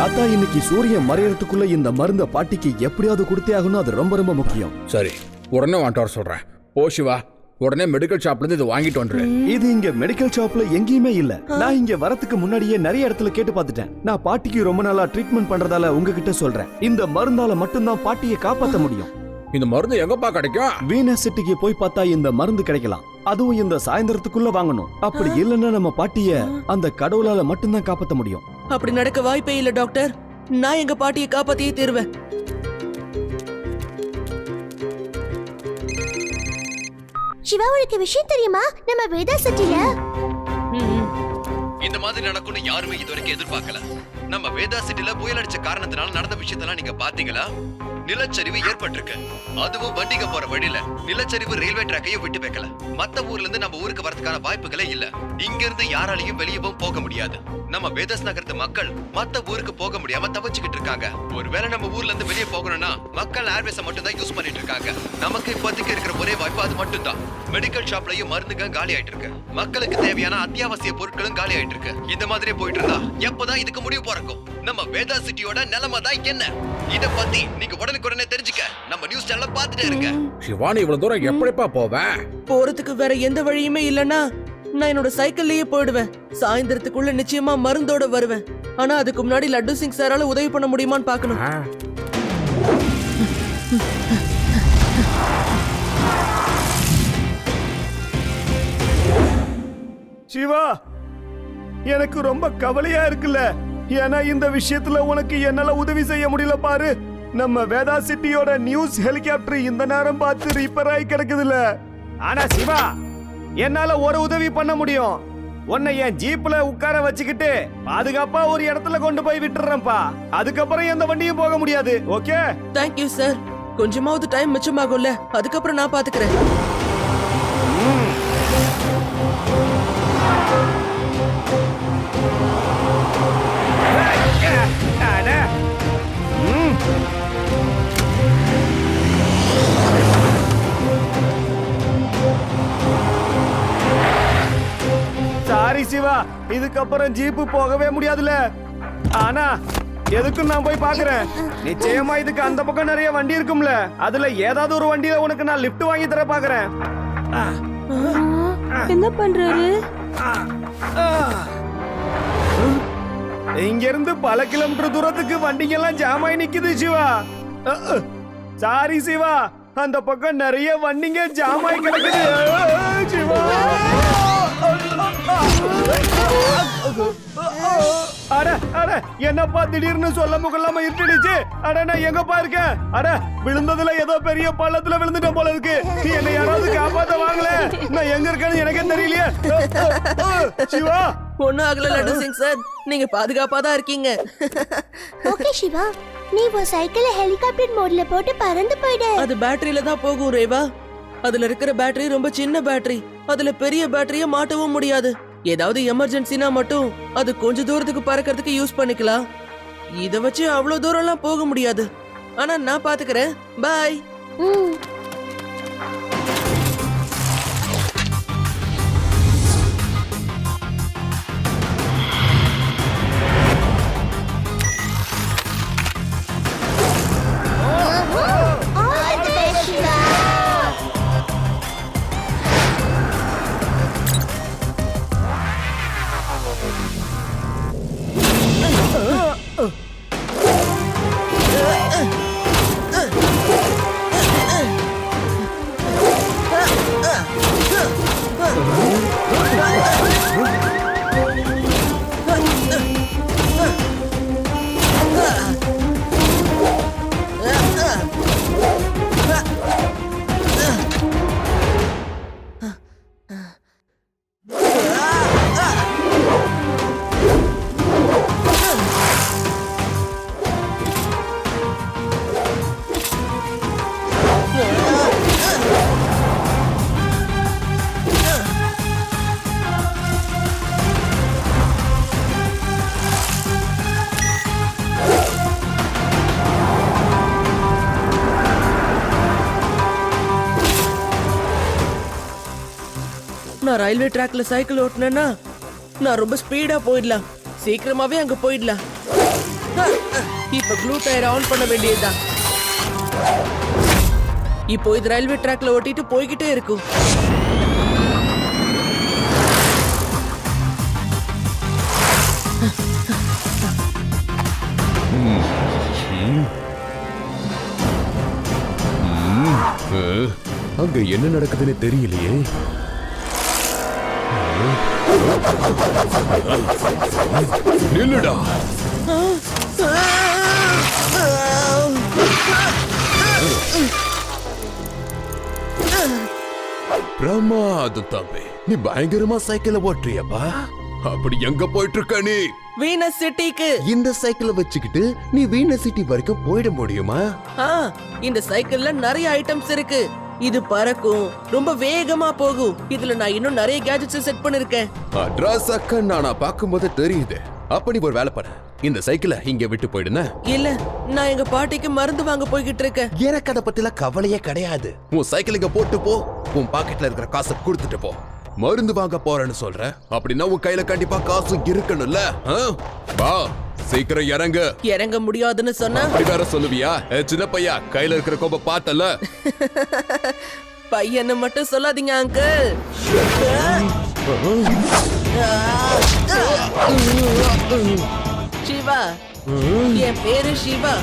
தாத்தா, இன்னைக்கு சூரியன் மறையறதுக்குள்ள இந்த மருந்த பாட்டிக்கு எப்படியாவது கொடுத்தே ஆகணும். அது ரொம்ப ரொம்ப முக்கியம். சரி, உடனே வாங்கிட்டு வர சொல்றேன். போ சிவா, உடனே மெடிக்கல் ஷாப்ல இருந்து இதை வாங்கிட்டு வந்துரு. இது இங்க மெடிக்கல் ஷாப்ல எங்கேயுமே இல்ல. நான் இங்க வரதுக்கு முன்னாடியே நிறைய இடத்துல கேட்டு பார்த்துட்டேன். நான் பாட்டிக்கு ரொம்ப நாளா ட்ரீட்மெண்ட் பண்றதால உங்ககிட்ட சொல்றேன். இந்த மருந்தால மட்டும்தான் பாட்டியை காப்பாத்த முடியும். இந்த மருந்து எங்கப்பா கிடைக்கும்? வீனஸ் சிட்டிக்கு போய் பார்த்தா இந்த மருந்து கிடைக்கலாம். அதுவும் இந்த சாயந்தரத்துக்குள்ள வாங்கணும். அப்படி இல்லைன்னா நம்ம பாட்டிய அந்த கடவுளால மட்டும்தான் காப்பாத்த முடியும். அப்படி நடக்க வாய்ப்பே இல்ல டாக்டர். நான் எங்க பாட்டியை காப்பாத்தியே தீருவேன். சிவா, உனக்கு விஷயம் தெரியுமா? நம்ம வேதா சிட்டில இந்த மாதிரி நடக்கும்னு யாருமே இதுவரைக்கும் எதிர்பார்க்கல. நம்ம வேதா சிட்டில புயல் அடிச்ச காரணத்தினால நடந்த விஷயத்தெல்லாம் நீங்க பாத்தீங்களா? நிலச்சரிவு ஏற்பட்டிருக்கு. அதுவும் வண்டிங்க போற வழியில. நிலச்சரிவு ரயில்வே ட்ராக்கையும் விட்டு வைக்கல. மத்த ஊர்ல இருந்து நம்ம ஊருக்கு வரதுக்கான வாய்ப்புகளே இல்ல. இங்க இருந்து யாராலையும் வெளியவும் போக முடியாது. நம்ம வேதாஸ் நகரத்து மக்கள் மத்த ஊருக்கு போக முடியாம தவிச்சுக்கிட்டு இருக்காங்க. ஒருவேளை நம்ம ஊர்ல இருந்து வெளியே போகணும்னா மக்கள் ஏர்வேஸை மட்டும் தான் யூஸ் பண்ணிட்டு இருக்காங்க. நமக்கு இப்போதைக்கு இருக்கிற ஒரே வாய்ப்பு அது மட்டும் தான். மெடிக்கல் ஷாப்லயும் மருந்துங்க காலி ஆயிட்டு இருக்கு. மக்களுக்கு தேவையான அத்தியாவசிய பொருட்களும் காலி ஆயிட்டு இருக்கு. இந்த மாதிரி போயிட்டு இருந்தா எப்பதான் இதுக்கு முடிவு பிறக்கும்? நம்ம வேதா சிட்டியோட நிலைமை தான் என்ன? இத பத்தி நீங்க உடனுக்குடனே தெரிஞ்சுக்க நம்ம நியூஸ் சேனலை பார்த்துட்டே இருங்க. சிவானி, இவ்வளவு தூரம் எப்படிப்பா போவேன்? போறதுக்கு வேற எந்த வழியுமே இல்லனா நான் என்னோட சைக்கிள்லயே போயிடுவேன். சாயந்தரத்துக்குள்ள நிச்சயமா மருந்தோட வருவேன். ஆனா அதுக்கு முன்னாடி லட்டு சிங் சாரால உதவி பண்ண முடியுமான்னு பாக்கணும். சிவா, எனக்கு ரொம்ப கவலையா இருக்குல்ல. ஏன்னா இந்த விஷயத்துல உனக்கு என்னால உதவி செய்ய முடியல. பாரு, நம்ம வேதா சிட்டியோட நியூஸ் ஹெலிகாப்டர் இந்த நேரம் பார்த்து ரிப்பேர் ஆகி கிடக்குதுல்ல. ஆனா சிவா, என்னால ஒரு உதவி பண்ண முடியும். உன்னை என் ஜீப்ல உட்கார வச்சுக்கிட்டு பாதுகாப்பா ஒரு இடத்துல கொண்டு போய் விட்டுறேன்ப்பா. அதுக்கப்புறம் எந்த வண்டியும் போக முடியாது. ஓகே? Thank you sir. கொஞ்சமாவது டைம் மிச்சமாகும்ல, அதுக்கப்புறம் நான் பாத்துக்கிறேன். சாரி சிவா, இதுக்கப்புறம் ஜீப்பு போகவே முடியாதுல. ஆனா எதுக்கும் நான் போய் பாக்குறேன். நிச்சயமா இதுக்கு அந்த பக்கம் நிறைய வண்டி இருக்கும்ல. அதுல ஏதாவது ஒரு வண்டியில உனக்கு நான் லிஃப்ட் வாங்கி தர பாக்குறேன். என்ன பண்றாரு? இங்க இருந்து பல கிலோமீட்டர் தூரத்துக்கு வண்டிங்க எல்லாம் ஜாம் ஆகி நிக்குது சிவா. சாரி சிவா, அந்த பக்கம் நிறைய வண்டிங்க ஜாம் ஆகி கிடக்குது சிவா. அட அட, என்னப்பா திடீர்னு சொல்ல முகலாம இருட்டுடுச்சு. அட, நான் எங்கப்பா இருக்கேன்? அட, விழுந்ததுல ஏதோ பெரிய பள்ளத்துல விழுந்துட்டேன் போல இருக்கு. நீ என்ன யாராவது காப்பாத்த வாங்கல. நான் எங்க இருக்கேன்னு எனக்கே தெரியலையே. சிவா, ஒண்ணும் ஆகல லட்டு சிங் சார். நீங்க பாதுகாப்பா தான் இருக்கீங்க. ஓகே சிவா, நீ உன் சைக்கிளை ஹெலிகாப்டர் மோட்ல போட்டு பறந்து போயிடு. அது பேட்டரியில தான் போகும் ரேவா. அதுல இருக்கிற பேட்டரி ரொம்ப சின்ன பேட்டரி. அதுல பெரிய பேட்டரிய மாட்டவும் முடியாது. ஏதாவது எமர்ஜென்சினா மட்டும் அது கொஞ்ச தூரத்துக்கு பறக்கிறதுக்கு யூஸ் பண்ணிக்கலாம். இத வச்சு அவ்வளவு தூரம் எல்லாம் போக முடியாது. ஆனா நான் பாத்துக்கிறேன். பாய். நான் ரயில்வே ட்ராக்ல சைக்கிள் ஓட்டுனேன்னா நான் ரொம்ப ஸ்பீடா போயிடலாம். சீக்கிரமாவே அங்க போயிடலாம். இப்ப க்ளூ டயர் ஆன் பண்ண வேண்டியதுதான். இப்போ இது ரயில்வே ட்ராக்ல ஓட்டிட்டு போய்கிட்டே இருக்கும். அங்க என்ன நடக்குதுன்னு தெரியலையே. நில்லுடா. பிரமாதம் தம்பி, நீ பயங்கரமா சைக்கிள ஓட்டுறியப்பா. அப்படி எங்க போயிட்டு இருக்க நீ? வீனஸ் சிட்டிக்கு. இந்த சைக்கிளை வச்சுக்கிட்டு நீ வீனஸ் சிட்டி வரைக்கும் போயிட முடியுமா? இந்த சைக்கிள்ல நிறைய ஐட்டம்ஸ் இருக்கு. இது பறக்கும், ரொம்ப வேகமா போகும். இதுல நான் இன்னும் நிறைய கேஜெட்ஸ் செட் பண்ணிருக்கேன். அட்ரஸ் அக்கா நானா பாக்கும்போது தெரியுது. அப்ப நீ ஒரு வேலை பண்ண, இந்த சைக்கிளை இங்க விட்டு போயிடுன. இல்ல, நான் எங்க பாட்டிக்கு மருந்து வாங்க போய்கிட்டு இருக்கேன். எனக்கு அத பத்தில கவலையே கிடையாது. உன் சைக்கிள் இங்க போட்டு போ, உன் பாக்கெட்ல இருக்கிற காசை கொடுத்துட்டு போ. மருந்து வாங்க போறேன்னு சொல்ற, அப்படின்னா உன் கையில கண்டிப்பா காசு இருக்கணும்ல. வா, சீக்கிரம் இறங்கு. இறங்க முடியாதுன்னு சொன்னா அப்படி வேற சொல்லுவியா? சின்ன பையா, கையில இருக்கிற கோப்பை பார்த்தல. பையனை மட்டும் சொல்லாதீங்க அங்கிள். சிவா, என் பேரு சிவா.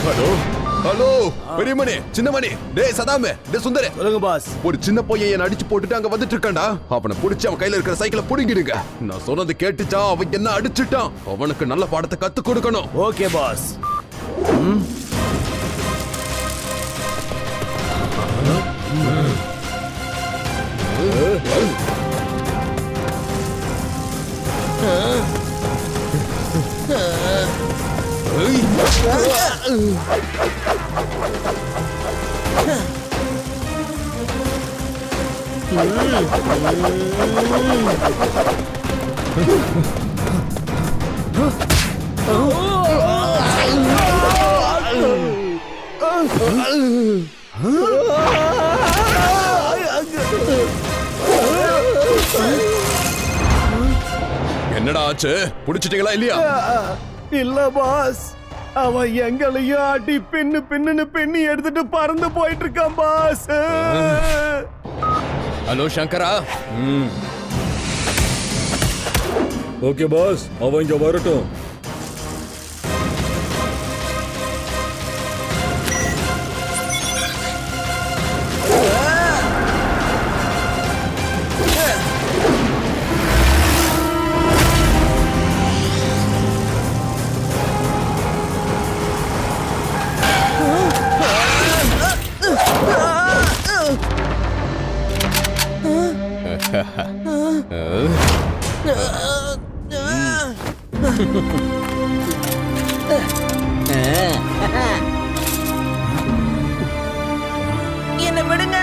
ஹலோ ஹலோ, பெரியமணி, சின்னமணி, டேய் சதாமே, டேய் சுந்தரே. சொல்லுங்க பாஸ். ஒரு சின்ன பையன் என்ன அடிச்சு போட்டுட்டு அங்க வந்துட்டு இருக்கான்டா. அவனை புடிச்சு அவன் கையில இருக்கிற சைக்கிளை புடுங்கிடுங்க. நான் சொன்னது கேட்டுச்சா? அவன் என்ன அடிச்சுட்டான். அவனுக்கு நல்ல பாடத்தை கத்து கொடுக்கணும். Okay boss. என்னடா ஆச்சு? புடிச்சிட்டீங்களா இல்லையா? இல்ல பாஸ், அவன் எங்களையும் அடி பின்னு பின்னி எடுத்துட்டு பறந்து போயிட்டு இருக்கான் பாஸ். ஹலோ சங்கரா. ஓகே பாஸ், அவன் இங்க வரட்டும். என்ன விடுங்க.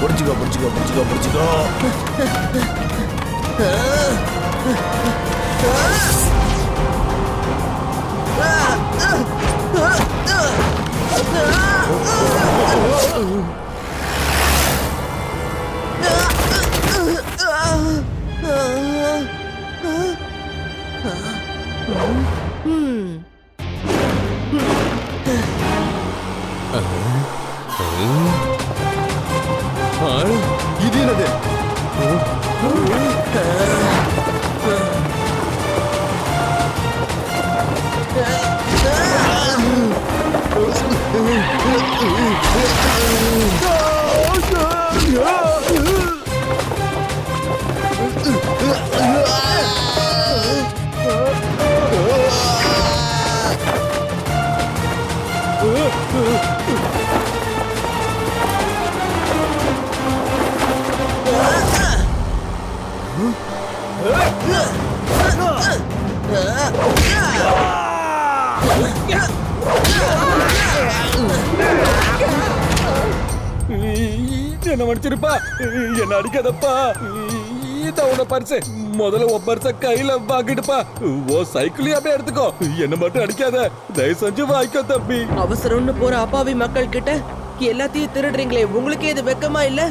புடிச்சுக்கோ. இது என்னது? என்ன மன்னிச்சிருப்பா, என்ன அடிக்காதப்பா. இதான் உன பரிசு. முதல்ல உன் பரிச கையில வாங்கிட்டுப்பா. ஓ சைக்கிளையும் அப்படியே எடுத்துக்கோ. என்ன மட்டும் அடிக்காத. தயவு செஞ்சு வாங்கிக்கோ தம்பி. அவசரம்னு போற அப்பாவி மக்கள் கிட்ட எல்லாத்தையும் திருடுறீங்களே, உங்களுக்கு இது வெக்கமா இல்ல?